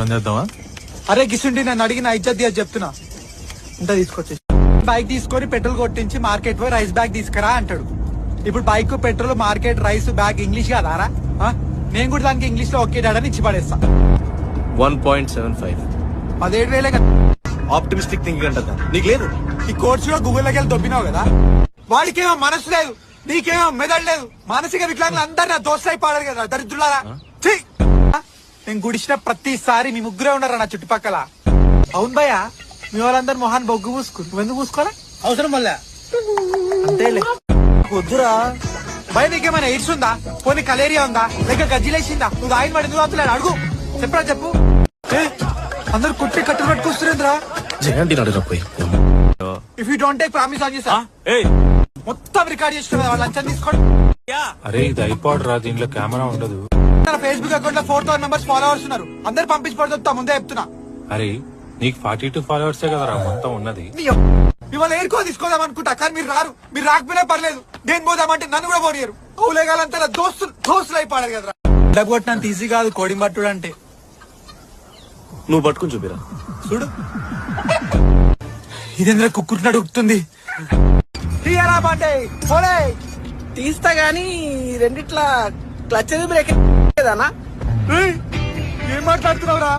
పని చేద్దామా? అరే గిసుండి నన్ను అడిగిన ఇజ్జత్ అది చెప్తున్నా. ఇంత తీసుకొచ్చేసి బైక్ తీసుకొని పెట్రోల్ కొట్టించి మార్కెట్ పోయి రైస్ బ్యాగ్ తీసుకురా అంటాడు. ఇప్పుడు bike petrol market rice bag English కాదారా? నేను కూడా దానికి ఇంగ్లీష్ లో ఒకే డాడని ఇచ్చి పడేస్తా. 1.75 17,000 కదా. ఆప్టిమిస్టిక్ థింకింగ్ అంటదా నీకు లేదు? ఈ కోర్సు లో గూగుల్లోకి వెళ్ళి దొబ్బినావు కదా. వాడికేమో మనసు లేదు, నీకేమో మెదడు లేదు. మానసిక వికలాంగులు అందరు నా దోస్తు అయిపోయారు కదా దరిద్రులారా. ఛీ! నేను గుడిచిన ప్రతిసారి మీ ముగ్గురే ఉన్నారా నా చుట్టుపక్కల. అవును భయ్యా, మీ వాళ్ళందరు మొహాన్ బొగ్గు పూసుకుని నువ్వెందుకు పూసుకోవాలా? అవసరం వల్ల అంతేలే. వద్దురా భయ, నీకేమైనా ఎయిడ్స్ ఉందా? పోనీ కలేరియా ఉందా? లేక గజ్జిలేసిందా? నువ్వు ఆయన వాడు ఎందుకు అవుతున్నాడు అడుగు. చెప్పరా చెప్పు. అందరు కుట్టి కట్టు పట్టుకొస్తురేంద్రా. జగంటి నడుకపోయి if you don't take promise on చేసా మొత్తం రికార్డ్ చేసుకున్నా వాళ్ళ లంచం తీసుకోండి. అరే ఇది ఐపాడ్ రా, దీంట్లో కెమెరా ఉండదు. నా ఫేస్బుక్ అకౌంట్ లో 4,000 మెంబర్స్ ఫాలోవర్స్ ఉన్నారు. అందరు పంపించబడుతా ముందే చెప్తున్నా. అరే నీకు 42 ఫాలోవర్సే కదరా మొత్తం ఉన్నది. మిమ్మల్ని ఏరుకో తీసుకోదాం అనుకుంటా, కానీ మీరు రారు. మీరు రాకపోయినా పర్లేదు, నేను పోదామంటే నన్ను కూడా పోనీయరు. అవులేగాలంతా దోస్తులు అయిపోయారు కదరా. డబ్బు కొట్టినంత ఈజీ కాదు కోడింగ్ పట్టుడు అంటే. నువ్వు పట్టుకుని చూపిరా. చూడు ఇదేంద్ర కుక్కుట్టినట్టు ఉక్కుతుంది. తీయరా బాంటే పోలే. తీస్తా గానీ రెండిట్లా క్లచ్ బ్రేక్ ఏదన్నా. ఏం మాట్లాడుతున్నావురా?